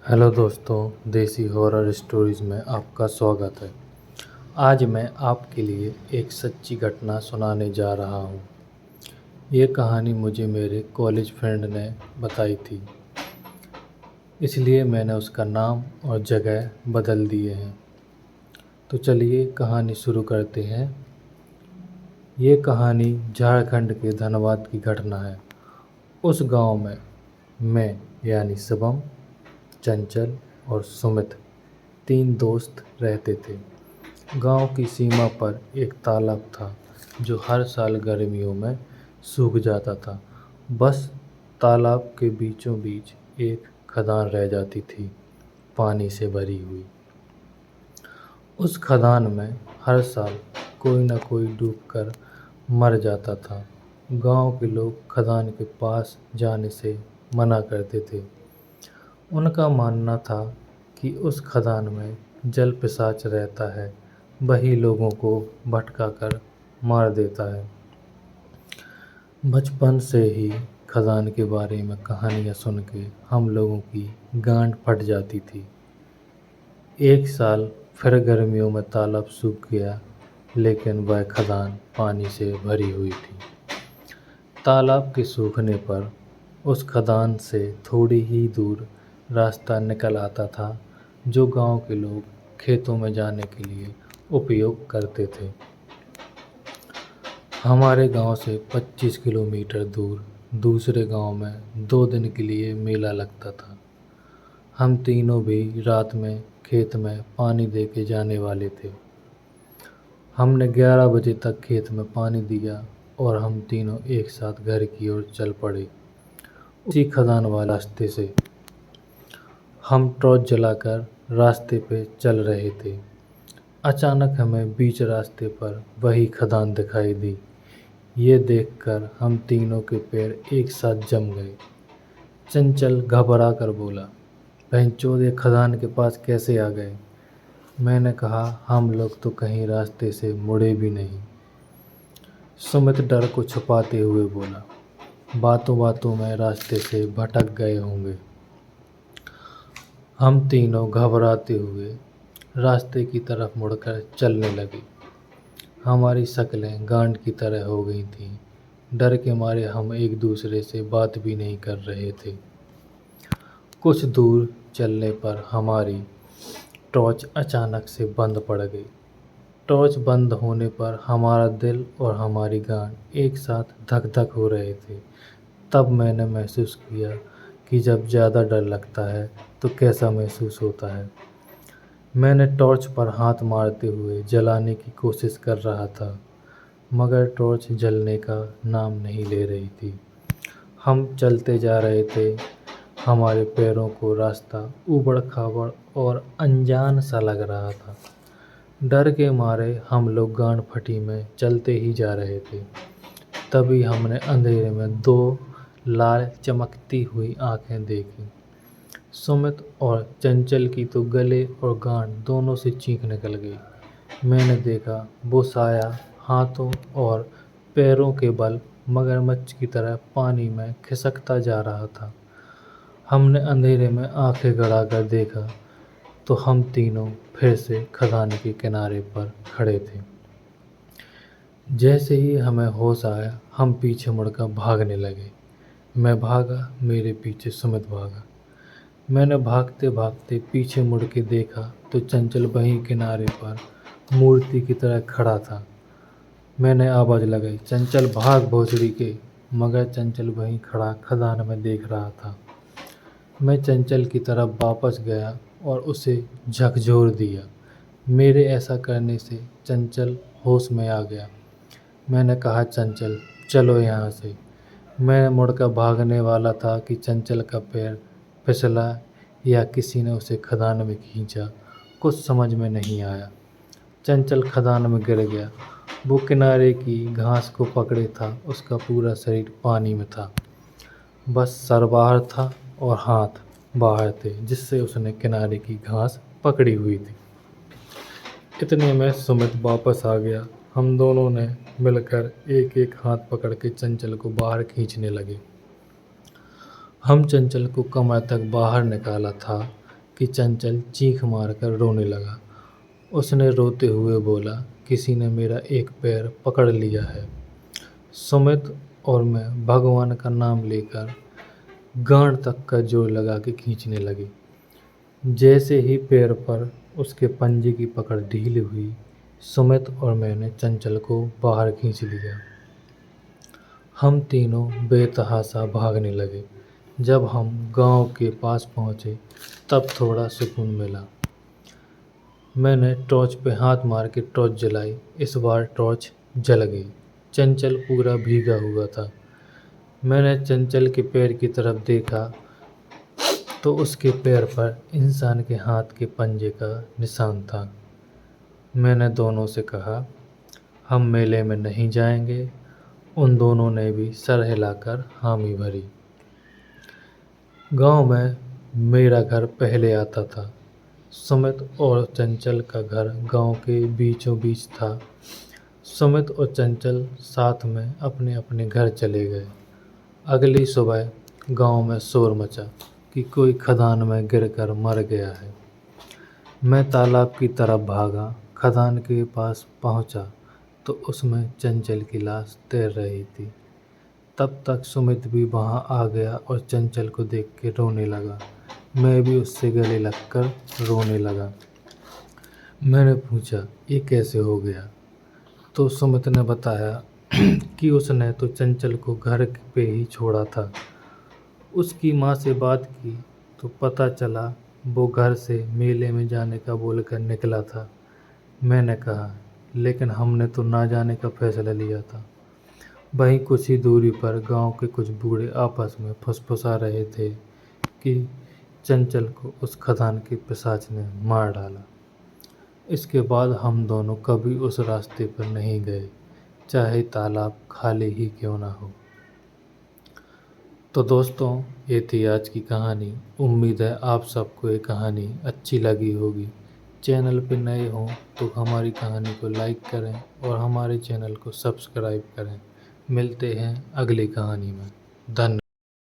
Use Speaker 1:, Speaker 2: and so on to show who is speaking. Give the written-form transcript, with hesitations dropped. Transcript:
Speaker 1: Hello दोस्तों, देसी horror stories में आपका स्वागत है। आज मैं आपके लिए एक सच्ची घटना सुनाने जा रहा हूँ। ये कहानी मुझे मेरे कॉलेज फ्रेंड ने बताई थी, इसलिए मैंने उसका नाम और जगह बदल दिए हैं। तो चलिए कहानी शुरू करते हैं। ये कहानी झारखंड के धनबाद की घटना है। उस गांव में मैं यानी शिवम, चंचल और सुमित 3 दोस्त रहते थे। गांव की सीमा पर एक तालाब था जो हर साल गर्मियों में सूख जाता था। बस तालाब के बीचों बीच एक खदान रह जाती थी, पानी से भरी हुई। उस खदान में हर साल कोई न कोई डूबकर मर जाता था। गांव के लोग खदान के पास जाने से मना करते थे। उनका मानना था कि उस खदान में जल पिशाच रहता है, वही लोगों को भटका कर मार देता है। बचपन से ही खदान के बारे में कहानियाँ सुन के हम लोगों की गांड फट जाती थी। एक साल फिर गर्मियों में तालाब सूख गया, लेकिन वह खदान पानी से भरी हुई थी। तालाब के सूखने पर उस खदान से थोड़ी ही दूर रास्ता निकल आता था, जो गांव के लोग खेतों में जाने के लिए उपयोग करते थे। हमारे गांव से 25 किलोमीटर दूर दूसरे गांव में 2 दिन के लिए मेला लगता था। हम तीनों भी रात में खेत में पानी दे के जाने वाले थे। हमने 11 बजे तक खेत में पानी दिया और हम तीनों एक साथ घर की ओर चल पड़े। उसी खदान वाले रास्ते से हम टॉर्च जलाकर रास्ते पे चल रहे थे। अचानक हमें बीच रास्ते पर वही खदान दिखाई दी। ये देखकर हम तीनों के पैर एक साथ जम गए। चंचल घबरा कर बोला, बहनचोद, ये खदान के पास कैसे आ गए? मैंने कहा, हम लोग तो कहीं रास्ते से मुड़े भी नहीं। सुमित डर को छुपाते हुए बोला, बातों बातों में रास्ते से भटक गए होंगे। हम तीनों घबराते हुए रास्ते की तरफ मुड़कर चलने लगे। हमारी शक्लें गांड की तरह हो गई थीं। डर के मारे हम एक दूसरे से बात भी नहीं कर रहे थे। कुछ दूर चलने पर हमारी टॉर्च अचानक से बंद पड़ गई। टॉर्च बंद होने पर हमारा दिल और हमारी गांड एक साथ धक धक हो रहे थे। तब मैंने महसूस किया कि जब ज़्यादा डर लगता है तो कैसा महसूस होता है। मैंने टॉर्च पर हाथ मारते हुए जलाने की कोशिश कर रहा था, मगर टॉर्च जलने का नाम नहीं ले रही थी। हम चलते जा रहे थे। हमारे पैरों को रास्ता ऊबड़ खाबड़ और अनजान सा लग रहा था। डर के मारे हम लोग गांड फटी में चलते ही जा रहे थे। तभी हमने अंधेरे में 2 लाल चमकती हुई आंखें देखी। सुमित और चंचल की तो गले और गांड दोनों से चीख निकल गई। मैंने देखा वो साया हाथों और पैरों के बल मगरमच्छ की तरह पानी में खिसकता जा रहा था। हमने अंधेरे में आंखें गड़ाकर देखा तो हम तीनों फिर से खदान के किनारे पर खड़े थे। जैसे ही हमें होश आया, हम पीछे मुड़कर भागने लगे। मैं भागा, मेरे पीछे सुमित भागा। मैंने भागते भागते पीछे मुड़ के देखा तो चंचल वहीं किनारे पर मूर्ति की तरह खड़ा था। मैंने आवाज़ लगाई, चंचल भाग भोसड़ी के, मगर चंचल वहीं खड़ा खदान में देख रहा था। मैं चंचल की तरफ वापस गया और उसे झकझोर दिया। मेरे ऐसा करने से चंचल होश में आ गया। मैंने कहा, चंचल चलो यहाँ से। मैं मुड़कर भागने वाला था कि चंचल का पैर फिसला या किसी ने उसे खदान में खींचा, कुछ समझ में नहीं आया। चंचल खदान में गिर गया। वो किनारे की घास को पकड़े था, उसका पूरा शरीर पानी में था। बस सर बाहर था और हाथ बाहर थे, जिससे उसने किनारे की घास पकड़ी हुई थी। इतने में सुमित वापस आ गया। हम दोनों ने मिलकर एक एक हाथ पकड़ के चंचल को बाहर खींचने लगे। हम चंचल को कमर तक बाहर निकाला था कि चंचल चीख मारकर रोने लगा। उसने रोते हुए बोला, किसी ने मेरा एक पैर पकड़ लिया है। सुमित और मैं भगवान का नाम लेकर गांड तक का जोर लगा के खींचने लगे। जैसे ही पैर पर उसके पंजे की पकड़ ढीली हुई, सुमित और मैंने चंचल को बाहर खींच लिया। हम तीनों बेतहाशा भागने लगे। जब हम गांव के पास पहुंचे तब थोड़ा सुकून मिला। मैंने टॉर्च पे हाथ मार के टॉर्च जलाई। इस बार टॉर्च जल गई। चंचल पूरा भीगा हुआ था। मैंने चंचल के पैर की तरफ देखा तो उसके पैर पर इंसान के हाथ के पंजे का निशान था। मैंने दोनों से कहा, हम मेले में नहीं जाएंगे। उन दोनों ने भी सर हिलाकर हामी भरी। गांव में मेरा घर पहले आता था। सुमित और चंचल का घर गांव के बीचों बीच था। सुमित और चंचल साथ में अपने अपने घर चले गए। अगली सुबह गांव में शोर मचा कि कोई खदान में गिरकर मर गया है। मैं तालाब की तरफ भागा। खदान के पास पहुंचा तो उसमें चंचल की लाश तैर रही थी। तब तक सुमित भी वहां आ गया और चंचल को देख के रोने लगा। मैं भी उससे गले लगकर रोने लगा। मैंने पूछा, ये कैसे हो गया? तो सुमित ने बताया कि उसने तो चंचल को घर पे ही छोड़ा था। उसकी माँ से बात की तो पता चला वो घर से मेले में जाने का बोलकर निकला था। मैंने कहा, लेकिन हमने तो ना जाने का फैसला लिया था। वहीं कुछ ही दूरी पर गांव के कुछ बूढ़े आपस में फुसफुसा रहे थे कि चंचल को उस खदान के पिशाच ने मार डाला। इसके बाद हम दोनों कभी उस रास्ते पर नहीं गए, चाहे तालाब खाली ही क्यों ना हो। तो दोस्तों, ये थी आज की कहानी। उम्मीद है आप सबको ये कहानी अच्छी लगी होगी। चैनल पे नए हों तो हमारी कहानी को लाइक करें और हमारे चैनल को सब्सक्राइब करें। मिलते हैं अगली कहानी में। धन्यवाद।